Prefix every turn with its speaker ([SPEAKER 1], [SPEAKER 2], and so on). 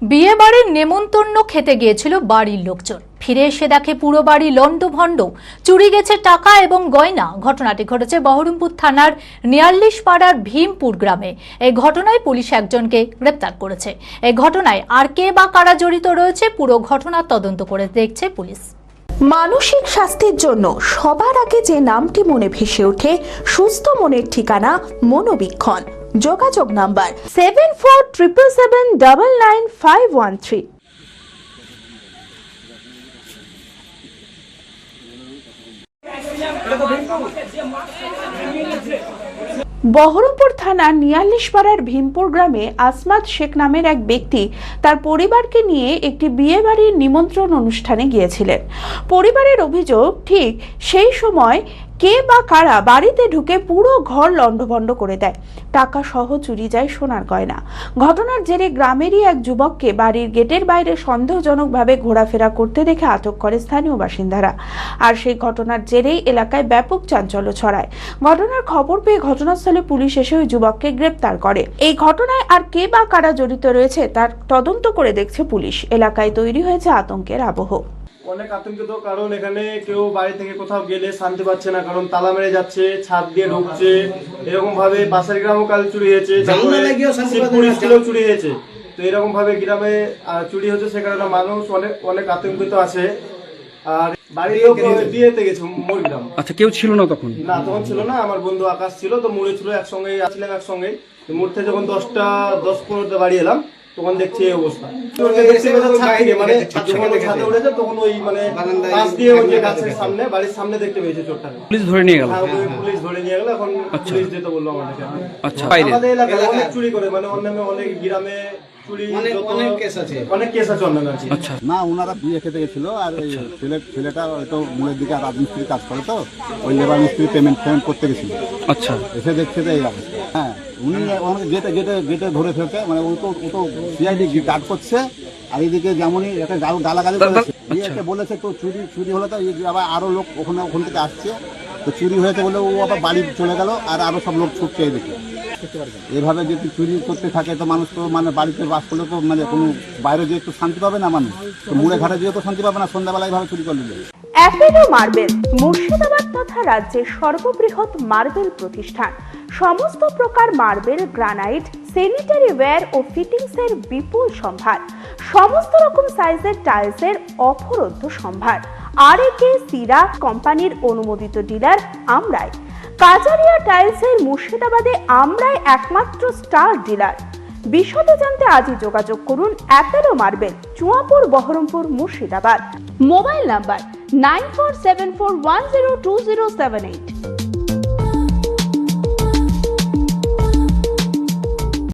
[SPEAKER 1] বিয়ে বাড়ির নেমন্তন্ন খেতে গিয়েছিল বাড়ির লোকজন। ফিরে এসে দেখে পুরো বাড়ি লন্ডভন্ড, চুরি গেছে টাকা এবং গয়না। ঘটনাটি ঘটেছে বহরমপুর থানার নিয়াল্লিশ পাড়ার ভীমপুর গ্রামে। এই ঘটনায় পুলিশ একজনকে গ্রেপ্তার করেছে। এই ঘটনায় আর কে বা কারা জড়িত রয়েছে পুরো ঘটনার তদন্ত করে দেখছে পুলিশ।
[SPEAKER 2] মানসিক স্বাস্থ্যের জন্য সবার আগে যে নামটি মনে ভেসে ওঠে, সুস্থ মনের ঠিকানা মনোবীক্ষণ। যোগাযোগ নাম্বার 7477799513। বহরমপুর থানার নিয়াল্লিশ পাড়ার ভীমপুর গ্রামে আসমাত শেখ নামের এক ব্যক্তি তার পরিবারকে নিয়ে একটি বিয়ে বাড়ির নিমন্ত্রণ অনুষ্ঠানে গিয়েছিলেন। পরিবারের অভিযোগ, ঠিক সেই সময় কে বা কারা বাড়িতে ঢুকে পুরো ঘর লন্ডভন্ড করে দেয়। টাকা সহ চুরি যায় সোনার গয়না। ঘটনার জেরে গ্রামেরই এক যুবককে বাড়ির গেটের বাইরে সন্দেহজনকভাবে ঘোরাফেরা করতে দেখে আটক করে স্থানীয় বাসিন্দারা। আর সেই ঘটনার জেরেই এলাকায় ব্যাপক চাঞ্চল্য ছড়ায়। ঘটনার খবর পেয়ে ঘটনাস্থলে পুলিশ এসে ওই যুবককে গ্রেপ্তার করে। এই ঘটনায় আর কে বা কারা জড়িত রয়েছে তার তদন্ত করে দেখছে পুলিশ। এলাকায় তৈরি হয়েছে আতঙ্কের আবহ।
[SPEAKER 3] অনেক আতঙ্কিত, কারণ এখানে কেউ বাড়ি থেকে কোথাও গেলে শান্তি পাচ্ছে না, কারণ তালা মেরে যাচ্ছে, ছাদ দিয়ে ঢুকছে, এরকম ভাবে পাশের গ্রামও কাল চুরি হয়েছে, স্কুলেও চুরি হয়েছে। তো এরকম ভাবে গ্রামে চুরি হচ্ছে, সে কারণে মানুষ অনেক আতঙ্কিত আছে। আর বাড়িতেও বিয়েতে গেছে মরিগ্রাম।
[SPEAKER 4] আচ্ছা, কেউ ছিল না তখন?
[SPEAKER 3] না, তখন ছিল না, আমার বন্ধু আকাশ ছিল, তো মুড়ে ছিল একসঙ্গে, আসছিলাম একসঙ্গে। মুড়তে যখন 10-15 বাড়ি এলাম, তখন দেখছি এই অবস্থা। মানে ছাদে উঠেছে, তখন ওই মানে পাশ দিয়ে ওই যে গাছের সামনে, বাড়ির সামনে দেখতে পেয়েছে চোরটাকে।
[SPEAKER 4] পুলিশ ধরে নিয়ে গেল?
[SPEAKER 3] পুলিশ ধরে নিয়ে গেল। এখন পুলিশ যেতে বললো আমাদেরকে।
[SPEAKER 4] আচ্ছা,
[SPEAKER 3] আমাদের এলাকায় অনেক চুরি করে, মানে অন্যান্য অনেক গ্রামে চুরি, অনেক কেস আছে অন্যান্য।
[SPEAKER 4] আচ্ছা,
[SPEAKER 5] না, ওনারা বিয়ে খেতে গেছিল, আর ওই ছেলেটা হয়তো মূলের দিকে রাজমিস্ত্রি কাজ করে, তো ওই লেবার মিস্ত্রি পেমেন্ট করতে গেছিল।
[SPEAKER 4] আচ্ছা,
[SPEAKER 5] এসে দেখছে তো এই অবস্থা। হ্যাঁ, উনি গেটে ধরে ফেলছে, মানে ও তো সিআইডি গার্ড করছে, আর এইদিকে যেমনই একটা গালাগালি করেছে। বিয়েতে বলেছে তো চুরি হলে তো আবার আরো লোক ওখান থেকে আসছে, তো চুরি হয়েছে বলে ও আবার বাড়ি চলে গেল, আর আরো সব লোক ছুটছে এদিকে। এভাবে যদি চুরি করতে থাকে তো মানুষ তো মানে বাড়িতে বাস করলে তো মানে কোনো বাইরে যেয়ে একটু শান্তি পাবে না, মানুষ তো মুড়ে ঘাটে যেয়ে তো শান্তি পাবে না সন্ধ্যাবেলায় এভাবে চুরি করলে।
[SPEAKER 2] অ্যাপেলো মার্বেল মুর্শিদাবাদ তথা রাজ্যের সর্ববৃহৎ মার্বেল প্রতিষ্ঠান। সমস্ত প্রকার মার্বেল, গ্রানাইট, স্যানিটারি ওয়্যার ও ফিটিংসের বিপুল সম্ভার। সমস্ত রকম সাইজের টাইলসের অফুরন্ত সম্ভার। আর.এ.কে সিরা কোম্পানির অনুমোদিত ডিলার আমরাই। কাজারিয়া টাইলসের মুর্শিদাবাদে আমরাই একমাত্র স্টার ডিলার। বিশদে জানতে আজই যোগাযোগ করুন Apollo marble, Chuapur, Baharampur, Murshidabad. Mobile number 9474102078।